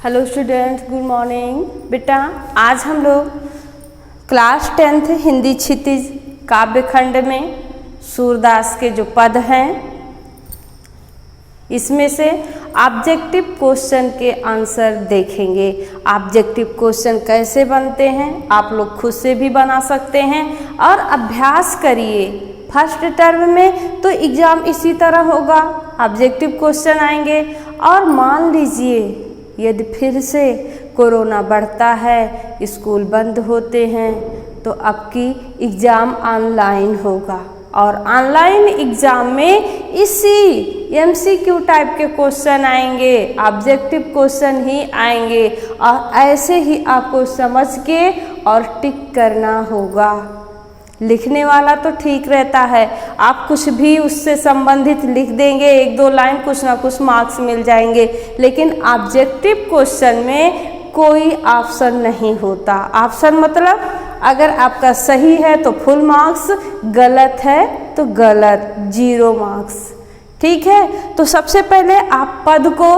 Hello students, good morning. बेटा आज हम लोग क्लास 10th हिंदी क्षितिज काव्य खंड में सूरदास के जो पद हैं इसमें से ऑब्जेक्टिव क्वेश्चन के आंसर देखेंगे। ऑब्जेक्टिव क्वेश्चन कैसे बनते हैं आप लोग खुद से भी बना सकते हैं और अभ्यास करिए। फर्स्ट टर्म में तो एग्ज़ाम इसी तरह होगा, ऑब्जेक्टिव क्वेश्चन आएंगे। और मान लीजिए यदि फिर से कोरोना बढ़ता है, स्कूल बंद होते हैं, तो आपकी एग्ज़ाम ऑनलाइन होगा और ऑनलाइन एग्ज़ाम में इसी MCQ टाइप के क्वेश्चन आएंगे, ऑब्जेक्टिव क्वेश्चन ही आएंगे और ऐसे ही आपको समझ के और टिक करना होगा। लिखने वाला तो ठीक रहता है, आप कुछ भी उससे संबंधित लिख देंगे, एक दो लाइन कुछ ना कुछ मार्क्स मिल जाएंगे। लेकिन ऑब्जेक्टिव क्वेश्चन में कोई ऑप्शन नहीं होता। ऑप्शन मतलब अगर आपका सही है तो फुल मार्क्स, गलत है तो गलत, 0 मार्क्स। ठीक है, तो सबसे पहले आप पद को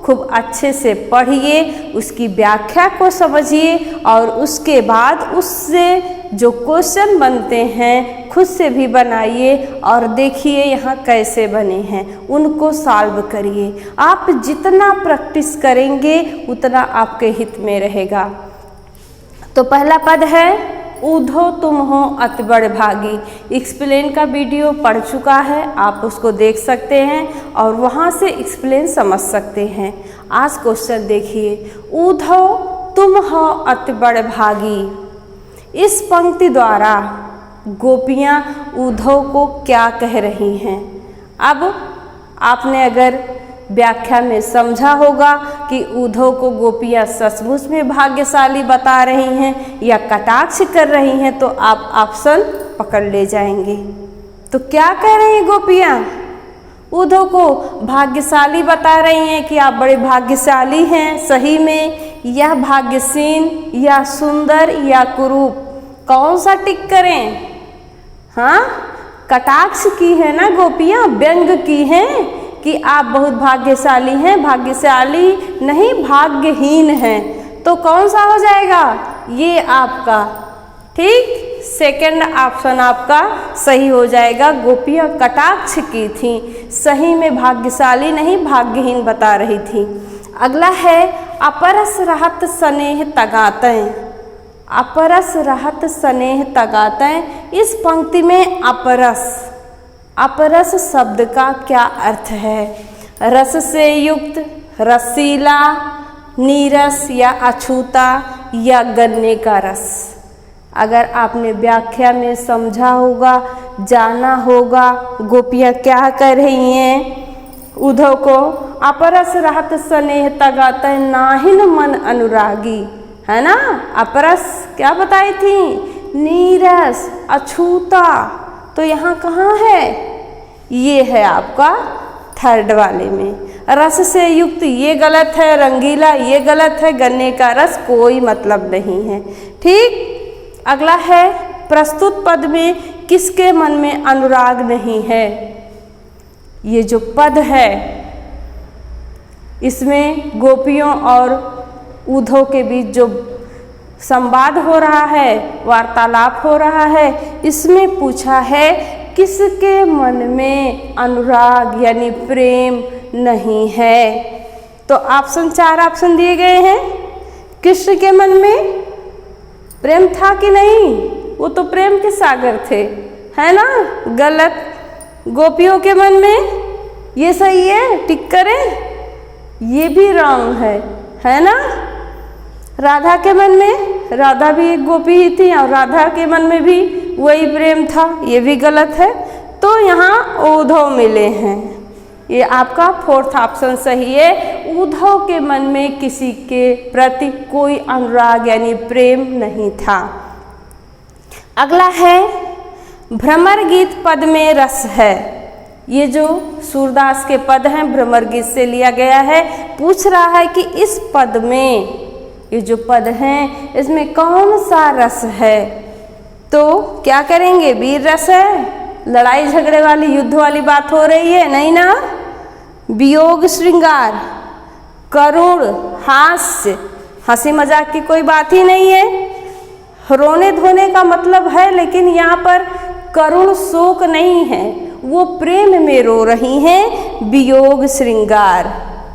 खूब अच्छे से पढ़िए, उसकी व्याख्या को समझिए और उसके बाद उससे जो क्वेश्चन बनते हैं खुद से भी बनाइए और देखिए यहाँ कैसे बने हैं, उनको सॉल्व करिए। आप जितना प्रैक्टिस करेंगे उतना आपके हित में रहेगा। तो पहला पद है ऊधो तुम हो अति बड़ भागी। एक्सप्लेन का वीडियो पढ़ चुका है, आप उसको देख सकते हैं और वहाँ से एक्सप्लेन समझ सकते हैं। आज क्वेश्चन देखिए, ऊधो तुम हो अति बड़ भागी। इस पंक्ति द्वारा गोपियाँ ऊधव को क्या कह रही हैं? अब आपने अगर व्याख्या में समझा होगा कि ऊधव को गोपियाँ सचमुच में भाग्यशाली बता रही हैं या कटाक्ष कर रही हैं, तो आप ऑप्शन पकड़ ले जाएंगे। तो क्या कह रही हैं गोपियाँ? ऊधव को भाग्यशाली बता रही हैं कि आप बड़े भाग्यशाली हैं, सही में यह भाग्यसीन या सुंदर या कुरूप, कौन सा टिक करें? हाँ, कटाक्ष की है ना गोपियाँ, व्यंग की हैं कि आप बहुत भाग्यशाली हैं, भाग्यशाली नहीं भाग्यहीन हैं। तो कौन सा हो जाएगा? ये आपका ठीक सेकंड ऑप्शन आपका सही हो जाएगा। गोपियाँ कटाक्ष की थी, सही में भाग्यशाली नहीं भाग्यहीन बता रही थी। अगला है अपरस रहत स्नेह तगातें। अपरस रहत स्नेह तगातें। इस पंक्ति में अपरस, अपरस शब्द का क्या अर्थ है? रस से युक्त, रसीला, नीरस या अछूता या गन्ने का रस। अगर आपने व्याख्या में समझा होगा, जाना होगा गोपियाँ क्या कर रही हैं ऊधव को, अपरस रहत स्नेह तगातें नाहिन मन अनुरागी, है ना। अपरस क्या बताई थी? नीरस, अछूता। तो यहाँ कहाँ है? ये है आपका थर्ड वाले में। रस से युक्त ये गलत है, रंगीला ये गलत है, गन्ने का रस कोई मतलब नहीं है। ठीक, अगला है प्रस्तुत पद में किसके मन में अनुराग नहीं है? ये जो पद है इसमें गोपियों और ऊधव के बीच जो संवाद हो रहा है, वार्तालाप हो रहा है, इसमें पूछा है किसके मन में अनुराग यानी प्रेम नहीं है। तो ऑप्शन 4 ऑप्शन दिए गए हैं। कृष्ण के मन में प्रेम था कि नहीं? वो तो प्रेम के सागर थे, है ना। गलत। गोपियों के मन में ये सही है, टिक करें। ये भी रॉन्ग है ना। राधा के मन में, राधा भी एक गोपी ही थी और राधा के मन में भी वही प्रेम था, ये भी गलत है। तो यहाँ ऊधव मिले हैं, ये आपका फोर्थ ऑप्शन सही है। ऊधव के मन में किसी के प्रति कोई अनुराग यानी प्रेम नहीं था। अगला है भ्रमर गीत पद में रस है। ये जो सूरदास के पद हैं भ्रमर गीत से लिया गया है। पूछ रहा है कि इस पद में, ये जो पद हैं इसमें कौन सा रस है? तो क्या करेंगे? वीर रस है, लड़ाई झगड़े वाली युद्ध वाली बात हो रही है नहीं ना। वियोग श्रृंगार, करुण, हास्य, हंसी मजाक की कोई बात ही नहीं है। रोने धोने का मतलब है, लेकिन यहाँ पर करुण शोक नहीं है, वो प्रेम में रो रही हैं। वियोग श्रृंगार,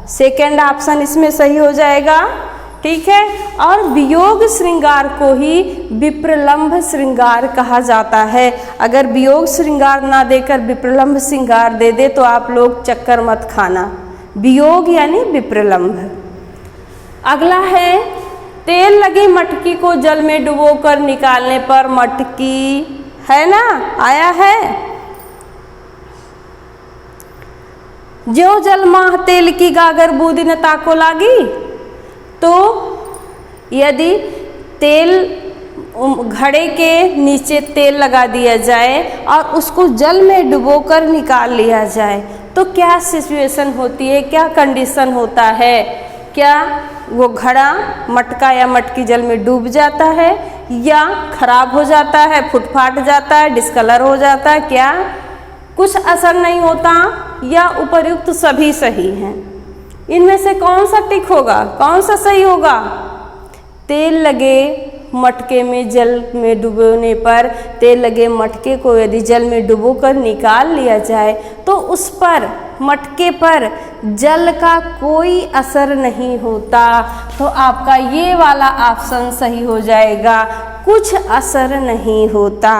सेकंड ऑप्शन इसमें सही हो जाएगा। ठीक है, और वियोग श्रृंगार को ही विप्रलंभ श्रृंगार कहा जाता है। अगर वियोग श्रृंगार ना देकर विप्रलंभ श्रृंगार दे दे तो आप लोग चक्कर मत खाना। वियोग यानी विप्रलंभ। अगला है, तेल लगी मटकी को जल में डुबोकर निकालने पर मटकी, है ना, आया है। ज्यों जल माह तेल की गागर बूंदी न ताको लागी। तो यदि तेल, घड़े के नीचे तेल लगा दिया जाए और उसको जल में डुबोकर निकाल लिया जाए तो क्या सिचुएशन होती है, क्या कंडीशन होता है? क्या वो घड़ा, मटका या मटकी जल में डूब जाता है या खराब हो जाता है, फूट फाट जाता है, डिस्कलर हो जाता है, क्या कुछ असर नहीं होता, या उपर्युक्त सभी सही हैं? इनमें से कौन सा टिक होगा, कौन सा सही होगा? तेल लगे मटके में जल में डुबोने पर, तेल लगे मटके को यदि जल में डुबोकर निकाल लिया जाए तो उस पर, मटके पर जल का कोई असर नहीं होता। तो आपका ये वाला ऑप्शन सही हो जाएगा, कुछ असर नहीं होता,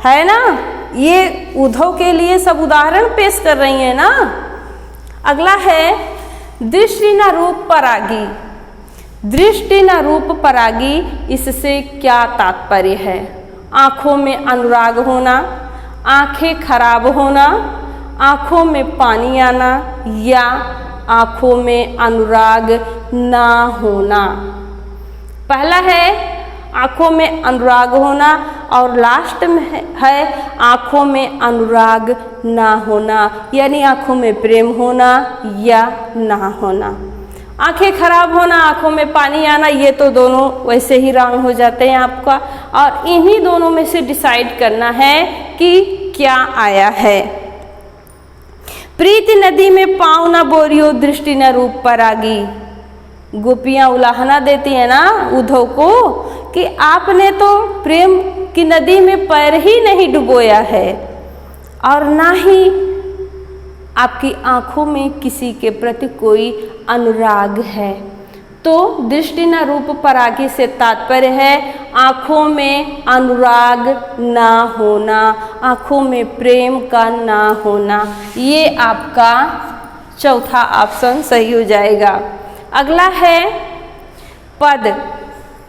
है ना। ये उद्धव के लिए सब उदाहरण पेश कर रही है ना। अगला है, दृष्टि न रूप परागी। दृष्टि न रूप परागी, इससे क्या तात्पर्य है? आँखों में अनुराग होना, आँखें खराब होना, आँखों में पानी आना, या आँखों में अनुराग ना होना। पहला है आँखों में अनुराग होना और लास्ट में है आँखों में अनुराग ना होना, यानी आँखों में प्रेम होना या ना होना। आँखें खराब होना, आँखों में पानी आना, ये तो दोनों वैसे ही रॉन्ग हो जाते हैं आपका, और इन्हीं दोनों में से डिसाइड करना है कि क्या आया है। प्रीति नदी में पाँव न बोरियो, दृष्टि न रूप परागी। गोपियाँ उलाहना देती है ना उद्धव को कि आपने तो प्रेम की नदी में पैर ही नहीं डुबोया है और ना ही आपकी आँखों में किसी के प्रति कोई अनुराग है। तो दृष्टि न रूप परागी से तात्पर्य है आँखों में अनुराग ना होना, आँखों में प्रेम का ना होना। ये आपका चौथा ऑप्शन सही हो जाएगा। अगला है पद।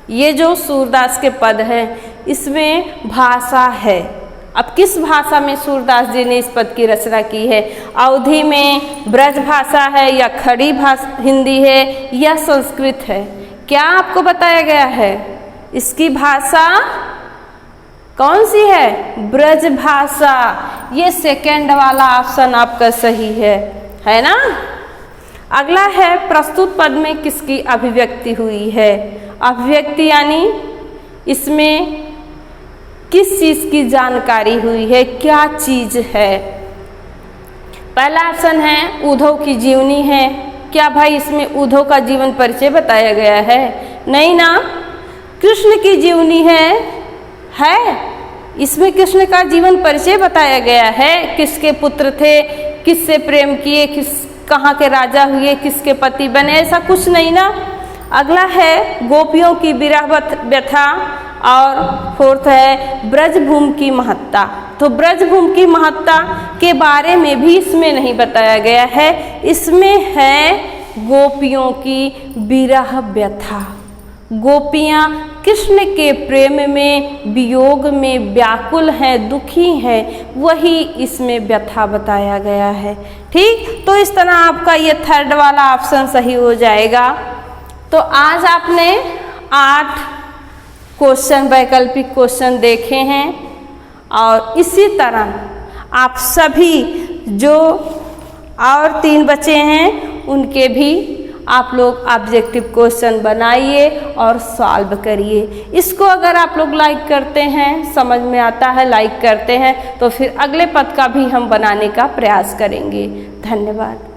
ये जो सूरदास के पद हैं इसमें भाषा है। अब किस भाषा में सूरदास जी ने इस पद की रचना की है? अवधी में, ब्रज भाषा है, या खड़ी भाषा हिंदी है, या संस्कृत है? क्या आपको बताया गया है? इसकी भाषा कौन सी है? ब्रज भाषा। ये सेकंड वाला ऑप्शन आपका सही है ना। अगला है प्रस्तुत पद में किसकी अभिव्यक्ति हुई है? अभिव्यक्ति यानी इसमें किस चीज की जानकारी हुई है, क्या चीज है? पहला ऑप्शन है उद्धव की जीवनी है। क्या भाई इसमें उद्धव का जीवन परिचय बताया गया है? नहीं ना। कृष्ण की जीवनी है इसमें कृष्ण का जीवन परिचय बताया गया है। किसके पुत्र थे, किससे प्रेम किए, कहाँ के राजा हुए, किसके पति बने, ऐसा कुछ नहीं ना। अगला है गोपियों की विरह व्यथा, और फोर्थ है ब्रजभूमि की महत्ता। तो ब्रजभूमि की महत्ता के बारे में भी इसमें नहीं बताया गया है। इसमें है गोपियों की विरह व्यथा। गोपियाँ कृष्ण के प्रेम में, वियोग में व्याकुल हैं, दुखी हैं, वही इसमें व्यथा बताया गया है। ठीक, तो इस तरह आपका ये थर्ड वाला ऑप्शन सही हो जाएगा। तो आज आपने 8 क्वेश्चन, वैकल्पिक क्वेश्चन देखे हैं, और इसी तरह आप सभी जो और 3 बचे हैं उनके भी आप लोग ऑब्जेक्टिव क्वेश्चन बनाइए और सॉल्व करिए। इसको अगर आप लोग लाइक करते हैं, समझ में आता है, लाइक करते हैं, तो फिर अगले पद का भी हम बनाने का प्रयास करेंगे। धन्यवाद।